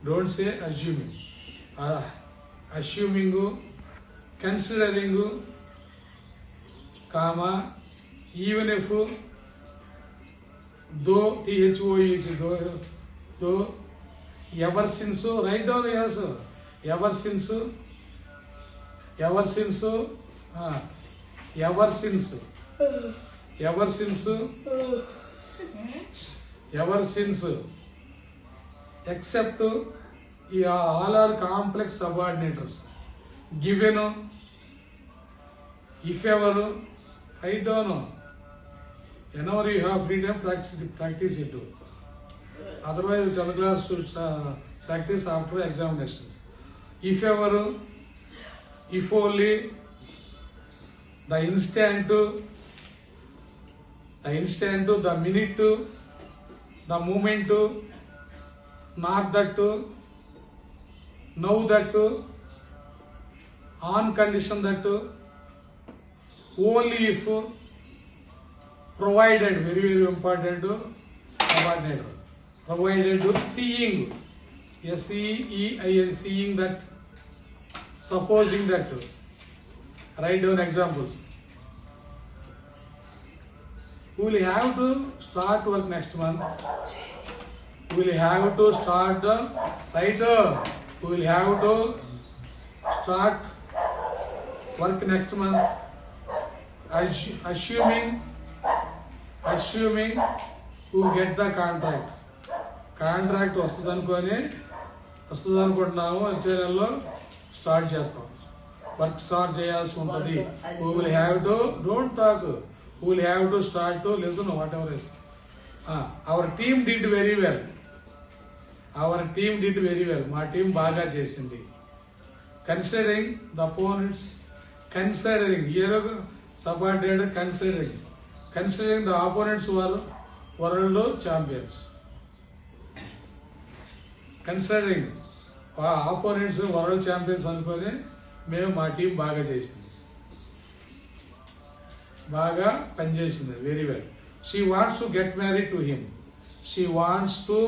Don't say assuming. Assuming, considering, comma, even if, though, though, ever since, write down also. Ever since, ever since, ever since, ever since, ever since, except all are complex subordinators. Given, if ever, I don't know. Whenever you have freedom, practice it. Otherwise, tell class should practice after examinations. If ever, if only, the instant, the minute, the moment, not that, now that, on condition that, only if, provided, very very important, subordinate, provided, seeing, SEEIN, seeing that, supposing that. Write down examples. We will have to start work next month. We will have to start, right? We will have to start work next month. Assuming we get the contract. Contract వస్తుంది అనుకుంటున్నాము. వచ్చే నెలలో start చేస్తాం. Work start చేయాల్సి ఉంటుంది. We will have to, don't talk. We will have to start to listen whatever is. Our team did very well. Our team did very well. మా team బాగా చేసింది. Considering the opponents, considering here subordinate, considering the opponents were world champions. Considering opponents world champions అనుకొని మేము మా team బాగా చేసింది, బాగా పనిచేసింది. Very well. She wants to get married to him. She wants to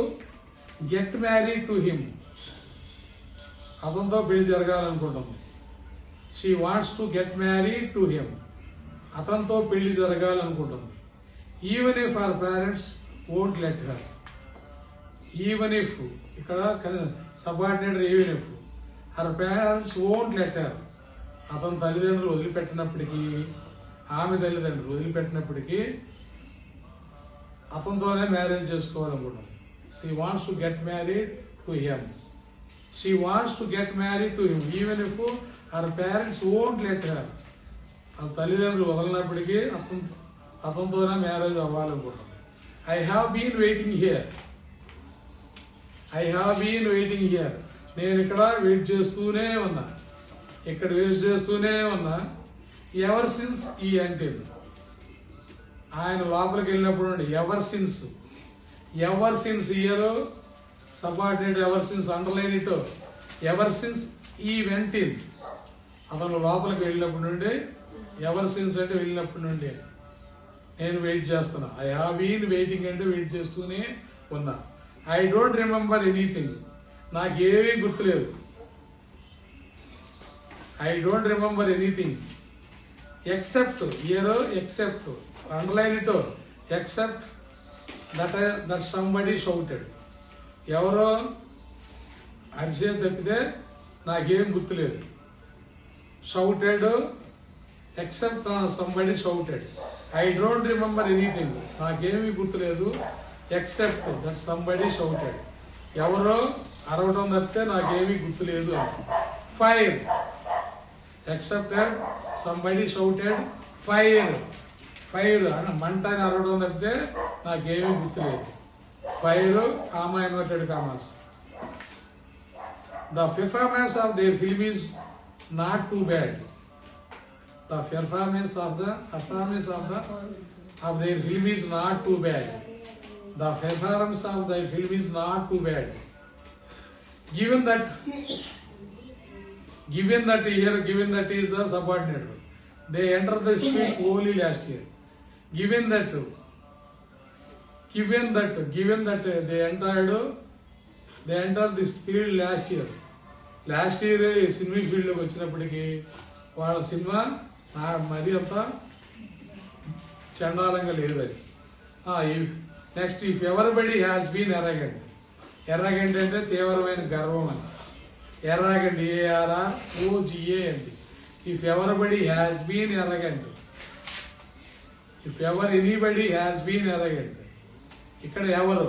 get married to him. అతనితో పెళ్లి జరగాలనుకుంటుంది. She wants to get married to him. అతనితో పెళ్లి జరగాలనుకుంటుంది. Even if her parents won't let her. Even if, ఇక్కడ subordinate, even if her parents won't let her. అతని తల్లిదండ్రులు వదిలిపెట్టినప్పటికీ, ఆమె తల్లిదండ్రులు వదిలిపెట్టినప్పటికీ అతనితోనే marriage చేసుకోవాలనుకుంటుంది. She wants to get married to him. She wants to get married to him even if her parents won't let her. ఆ తల్లిదండ్రులు వదలనప్పటికీ అతనితోనే marriage అవ్వాలనుకుంటుంది. I have been waiting here. I have been waiting here. నేను ఇక్కడ wait చేస్తూనే ఉన్నా, ఇక్కడ wait చేస్తూనే ఉన్నా. Ever since ఈ అంటే ఆయన లోపలికి వెళ్ళినప్పుడు ever since, ever since year subordinate, ever since underline it, ever since ఈ వెంట అతను లోపలికి వెళ్ళినప్పుడు నుండి, ఎవర్ సిన్స్ అంటే వెళ్ళినప్పటి నుండి నేను వెయిట్ చేస్తున్నా. ఐ హావ్ బీన్ వెయిటింగ్ అంటే వెయిట్ చేస్తూనే ఉన్నా. ఐ డోంట్ రిమెంబర్ ఎనీథింగ్, నాకేమీ గుర్తులేదు. I don't remember anything except year, except underline it, except that somebody shouted. ఎవరో అరిసే తప్పితే నాకేం గుర్తులేదు. Shouted, except somebody shouted. I don't remember anything, నాకేమీ గుర్తులేదు. ఎక్సెప్ట్ దట్ సంబడి షౌటెడ్, ఎవరో అరవడం తప్పితే నాకేమీ గుర్తులేదు. Fire, accepted somebody shouted fire. Fire అని మంట అని అరవడం తప్పితే నాకేమీ గుర్తులేదు. Fire, comma, inverted commas. The performance of their film is not too bad. The performance of their film is not too bad. The performance of their film is not too bad. Given that is the subordinate. They entered the street only last year. Given that they entered they enter this field last year cinema field లోకి వచ్చినప్పటికీ వాళ్ళ cinema మరీ అంత చండాలంగా లేదు అది. Next if everybody has been arrogant. Arrogant అంటే తీవ్రమైన గర్వం అని. ఎర్రగండి ARROGA అండి. If everybody has been arrogant. If anybody has been arrogant. ఇక్కడ ఎవరు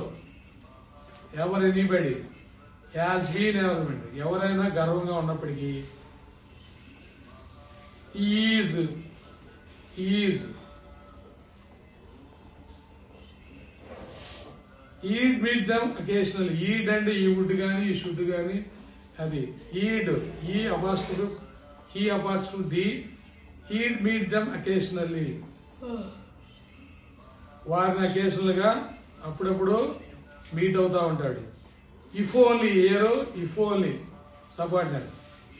ఎనీబడి హ్యాస్ బీన్ ఎవరైనా గర్వంగా ఉన్నప్పటికీ is he'd meet them occasional. He'd అంటే ఈ వుడ్ గాని ఈ షుడ్ గాని అది ఈడ్ ఈ అపార్ట్స్ to the he'd meet them occasionally. వారిని అకేషనల్ గా అప్పుడప్పుడు మీట్ అవుతా ఉంటాడు. If only subordinate.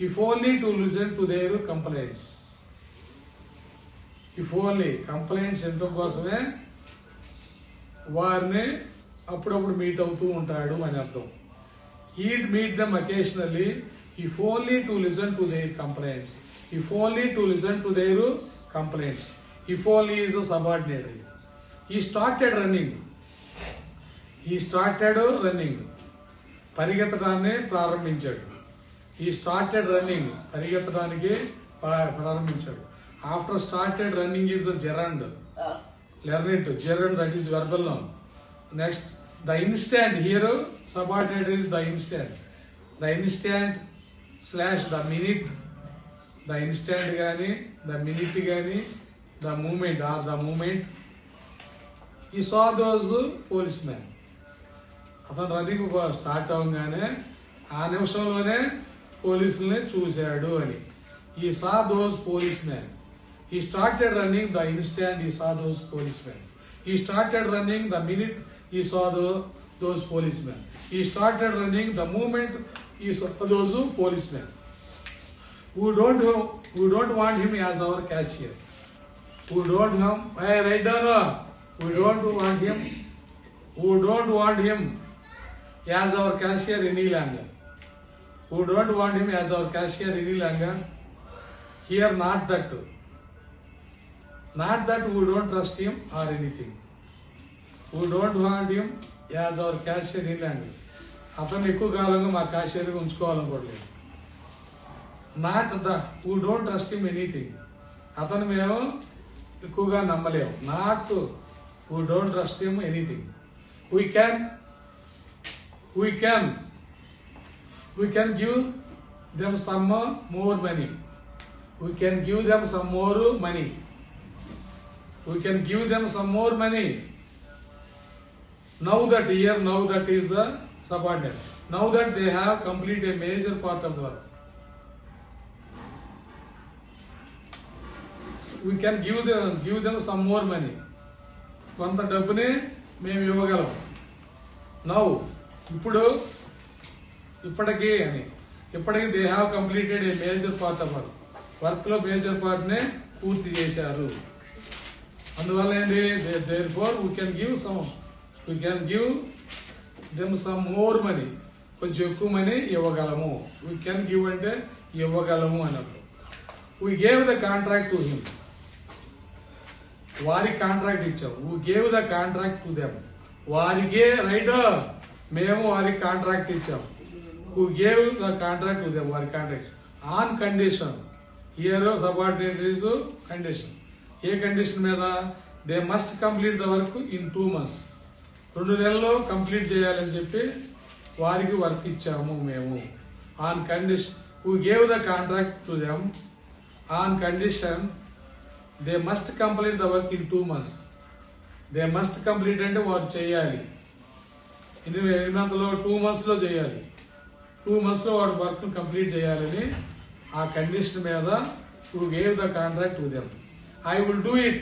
If only to listen to their complaints. If only complaints వినడం కోసమే వారిని అప్పుడప్పుడు మీట్ అవుతూ ఉంటాడు అని అర్థం. He'd meet them occasionally if only to listen to their complaints. If only to listen to their complaints. If only is a subordinate. He started running పరిగెత్తడాన్ని ప్రారంభించాడు. ఈ స్టార్టెడ్ రన్నింగ్ పరిగెత్తడానికి ప్రారంభించాడు. After started running is the gerund. Learn it. Gerund that is verbal noun. Next the instant. Here subordinate is the instant. The instant slash the minute. The instant గాని the minute గాని the moment. ఈ సా those police man. అతను running start అవగానే ఆ నిమిషంలోనే పోలీసుల్ని చూశాడు అని. ఈ సా those police man. He started running the instant he saw those policemen. He started running the minute he saw those policemen. He started running the moment he saw those policemen. We don't want him as our cashier. We don't want him as our cashier any longer. We don't want him as our cashier any longer. Here not that we don't trust him or anything. We don't want him as our cashier any longer. అతను ఎక్కువ కాలంగా మా cashier ఉంచుకోవాలనుకోవట్లేదు. we don't trust him anything. అతను మేము ఎక్కువగా నమ్మలేము. we don't trust him anything. We can give them some more money. We can give them some more money. Now that is a subordinate. Now that they have completed a major part of the work. We can give them some more money. కొంత డబ్బుని మేము ఇవ్వగలం. Now ఇప్పటికి they have completed a major part of work లో major part నే పూర్తి చేశారు. అందువల్ల ఏంటి therefore we can give them some more money. కొంచెం ఎక్కువ మనీ ఇవ్వగలము. we can give అంటే ఇవ్వగలము అన్నప్పుడు. we gave the contract to him. వారికి కాంట్రాక్ట్ ఇచ్చాం. we gave the contract to them. వారికే రైట్ మేము వారికి కాంట్రాక్ట్ ఇచ్చాం. we gave the contract to them. వారి contract on condition. Here subordinate is condition. ఏ కండిషన్ మీద? They must complete the work in 2 months. 2 నెలల్లో కంప్లీట్ చేయాలని చెప్పి వారికి వర్క్ ఇచ్చాము మేము. On condition we gave the contract to them on condition they must complete the work in 2 months. They must complete అంటే వారు చేయాలి. ఎన్ని మంత్లో? 2 months లో చేయాలి. 2 months లో వాడు వర్క్ కంప్లీట్ చేయాలని ఆ కండిషన్ మీద we gave the contract to them. I will do it.